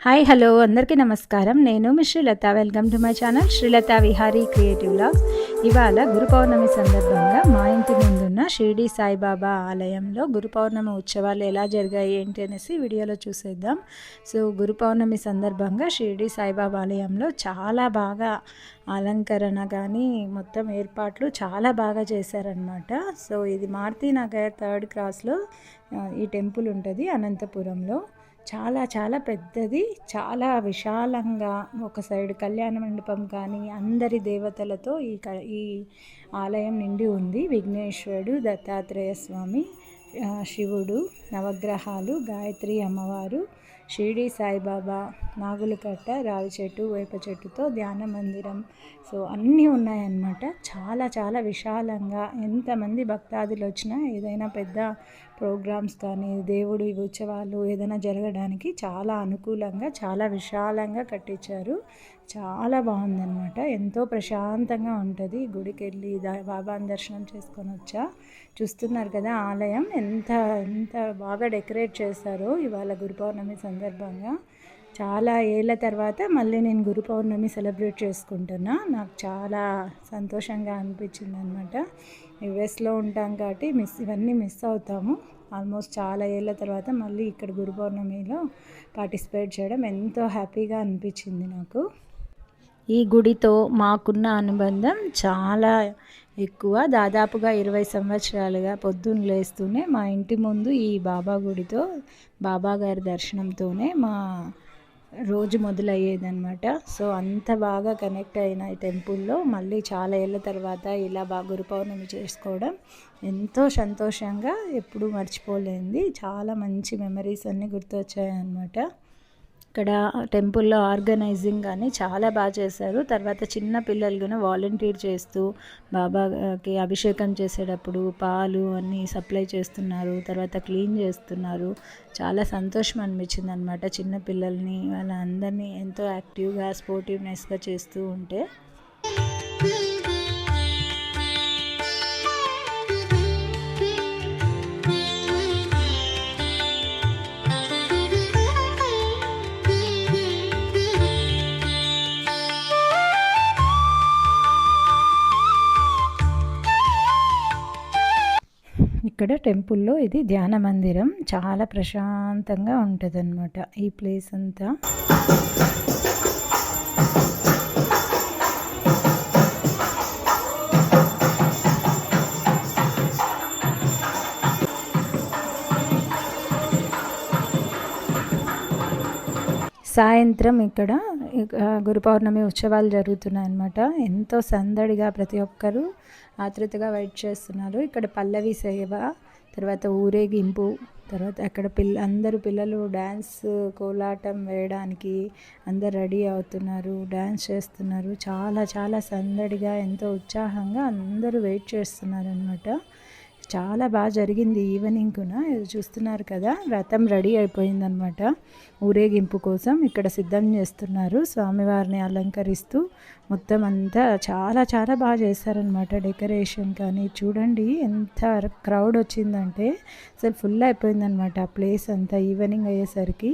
Hi hello అందరికీ నమస్కారం. నేను మీ Srilatha. Welcome to my channel Srilatha Vihari creative vlogs. ఇవాళ గురు పౌర్ణమి సందర్భంగా మా ఇంటి ముందున్న షిరిడి సాయిబాబా ఆలయంలో గురు పౌర్ణమి ఉత్సవాలు ఎలా జరిగాయి ఏంటి అనేసి వీడియోలో చూసేద్దాం. సో గురు పౌర్ణమి సందర్భంగా షిరిడి సాయిబాబా ఆలయంలో చాలా బాగా అలంకరణ కానీ మొత్తం ఏర్పాట్లు చాలా బాగా చేశారనమాట. సో ఇది మారుతి నగర్ 3rd క్రాస్లో ఈ టెంపుల్ ఉంటుంది అనంతపురంలో. చాలా చాలా పెద్దది, చాలా విశాలంగా ఒక సైడ్ కళ్యాణ మండపం కానీ అందరి దేవతలతో ఈ ఆలయం నిండి ఉంది. విఘ్నేశ్వరుడు, దత్తాత్రేయ స్వామి, శివుడు, నవగ్రహాలు, గాయత్రి అమ్మవారు, షిరిడి సాయిబాబా, నాగులకట్ట, రావి చెట్టు, వేప చెట్టుతో ధ్యాన మందిరం. సో అన్నీ ఉన్నాయన్నమాట. చాలా చాలా విశాలంగా ఎంతమంది భక్తాదులు వచ్చినా ఏదైనా పెద్ద ప్రోగ్రామ్స్ కానీ దేవుడి ఉత్సవాలు ఏదైనా జరగడానికి చాలా అనుకూలంగా చాలా విశాలంగా కట్టించారు. చాలా బాగుందన్నమాట. ఎంతో ప్రశాంతంగా ఉంటుంది. గుడికి వెళ్ళి బాబాని దర్శనం చేసుకొని వచ్చా. చూస్తున్నారు కదా ఆలయం ఎంత ఎంత బాగా డెకరేట్ చేశారో ఇవాళ గురు పౌర్ణమి సందర్భంగా. చాలా ఏళ్ళ తర్వాత మళ్ళీ నేను గురు పౌర్ణమి సెలబ్రేట్ చేసుకుంటున్నా. నాకు చాలా సంతోషంగా అనిపించింది అనమాట. యుఎస్లో ఉంటాం కాబట్టి ఇవన్నీ మిస్ అవుతాము. ఆల్మోస్ట్ చాలా ఏళ్ళ తర్వాత మళ్ళీ ఇక్కడ గురు పౌర్ణమిలో పార్టిసిపేట్ చేయడం ఎంతో హ్యాపీగా అనిపించింది నాకు. ఈ గుడితో మాకున్న అనుబంధం చాలా ఎక్కువ. దాదాపుగా 20 సంవత్సరాలుగా పొద్దున్న లేస్తూనే మా ఇంటి ముందు ఈ బాబా గుడితో బాబా గారి దర్శనంతోనే మా రోజు మొదలయ్యేదన్నమాట. సో అంత బాగా కనెక్ట్ అయిన ఈ టెంపుల్లో మళ్ళీ చాలా ఏళ్ళ తర్వాత ఇలా గురు పౌర్ణమి చేసుకోవడం ఎంతో సంతోషంగా, ఎప్పుడూ మర్చిపోలేనిది. చాలా మంచి మెమరీస్ అన్నీ గుర్తొచ్చాయన్నమాట. ఇక్కడ టెంపుల్లో ఆర్గనైజింగ్ కానీ చాలా బాగా చేశారు. తర్వాత చిన్న పిల్లలు కూడా వాలంటీర్ చేస్తూ బాబాకి అభిషేకం చేసేటప్పుడు పాలు అన్నీ సప్లై చేస్తున్నారు. తర్వాత క్లీన్ చేస్తున్నారు. చాలా సంతోషం అనిపించింది అనమాట. చిన్న పిల్లల్ని వాళ్ళందరినీ ఎంతో యాక్టివ్గా స్పోర్టివ్నెస్గా చేస్తూ ఉంటే. ఇక్కడ టెంపుల్లో ఇది ధ్యాన మందిరం. చాలా ప్రశాంతంగా ఉంటుంది అన్నమాట ఈ ప్లేస్ అంతా. సాయంత్రం ఇక్కడ గురు పౌర్ణమి ఉత్సవాలు జరుగుతున్నాయి అన్నమాట. ఎంతో సందడిగా ప్రతి ఒక్కరూ ఆతృతగా వెయిట్ చేస్తున్నారు. ఇక్కడ పల్లవి సేవ, తర్వాత ఊరేగింపు, తర్వాత అక్కడ అందరూ పిల్లలు డ్యాన్స్ కోలాటం వేయడానికి అందరు రెడీ అవుతున్నారు, డ్యాన్స్ చేస్తున్నారు. చాలా చాలా సందడిగా ఎంతో ఉత్సాహంగా అందరూ వెయిట్ చేస్తున్నారు అన్నమాట. చాలా బాగా జరిగింది. ఈవినింగ్ కూడా చూస్తున్నారు కదా, రథం రెడీ అయిపోయిందనమాట. ఊరేగింపు కోసం ఇక్కడ సిద్ధం చేస్తున్నారు. స్వామివారిని అలంకరిస్తూ మొత్తం అంతా చాలా చాలా బాగా చేశారనమాట. డెకరేషన్ కానీ చూడండి ఎంత క్రౌడ్ వచ్చిందంటే అసలు ఫుల్ అయిపోయిందనమాట ఆ ప్లేస్ అంతా ఈవినింగ్ అయ్యేసరికి.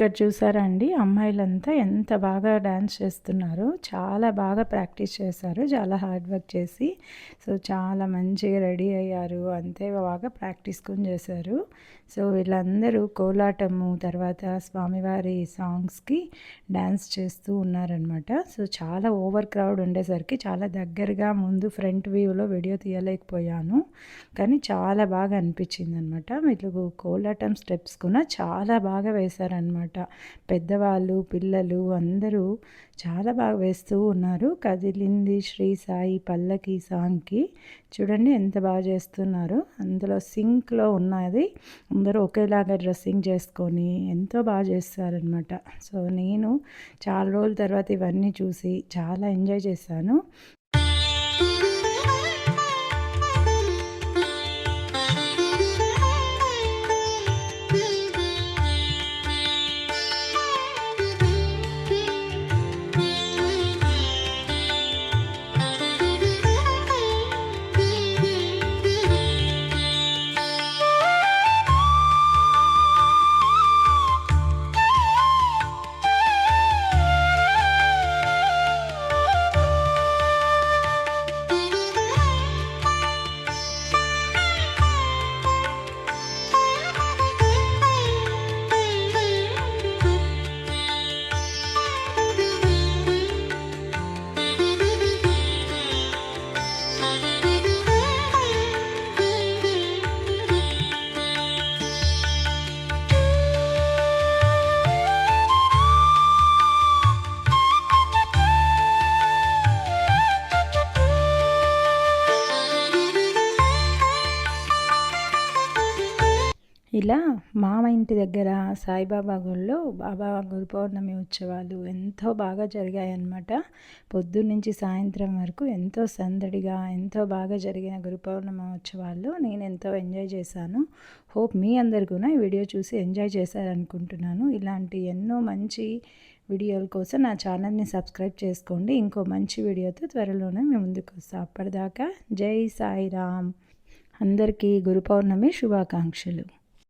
ఇక్కడ చూసారా అండి, అమ్మాయిలంతా ఎంత బాగా డ్యాన్స్ చేస్తున్నారో. చాలా బాగా ప్రాక్టీస్ చేశారు, చాలా హార్డ్ వర్క్ చేసి. సో చాలా మంచిగా రెడీ అయ్యారు, అంతే బాగా ప్రాక్టీస్ కూడా చేశారు. సో వీళ్ళందరూ కోలాటము తర్వాత స్వామివారి సాంగ్స్కి డ్యాన్స్ చేస్తూ ఉన్నారనమాట. సో చాలా ఓవర్ క్రౌడ్ ఉండేసరికి చాలా దగ్గరగా ముందు ఫ్రంట్ వ్యూలో వీడియో తీయలేకపోయాను, కానీ చాలా బాగా అనిపించింది అనమాట. వీళ్ళు కోలాటం స్టెప్స్ కూడా చాలా బాగా వేశారనమాట. పెద్దవాళ్ళు పిల్లలు అందరూ చాలా బాగా వేస్తూ ఉన్నారు. కదిలింది శ్రీ సాయి పల్లకి సాంగ్కి చూడండి ఎంత బాగా చేస్తున్నారు. అందులో సింక్లో ఉన్నది, అందరూ ఒకేలాగా డ్రెస్సింగ్ చేసుకొని ఎంతో బాగా చేస్తారనమాట. సో నేను చాలా రోజుల తర్వాత ఇవన్నీ చూసి చాలా ఎంజాయ్ చేశాను. ఇలా మా ఇంటి దగ్గర సాయిబాబా గుడిలో బాబా గురు పౌర్ణమి ఉత్సవాలు ఎంతో బాగా జరిగాయన్నమాట. పొద్దున్నుంచి సాయంత్రం వరకు ఎంతో సందడిగా ఎంతో బాగా జరిగిన గురు పౌర్ణమి ఉత్సవాల్లో నేను ఎంతో ఎంజాయ్ చేశాను. హోప్ మీ అందరు కూడా ఈ వీడియో చూసి ఎంజాయ్ చేశారనుకుంటున్నాను. ఇలాంటి ఎన్నో మంచి వీడియోల కోసం నా ఛానల్ని సబ్స్క్రైబ్ చేసుకోండి. ఇంకో మంచి వీడియోతో త్వరలోనే మేము ముందుకు వస్తాం. అప్పటిదాకా జై సాయిరామ్. అందరికీ గురు పౌర్ణమి శుభాకాంక్షలు.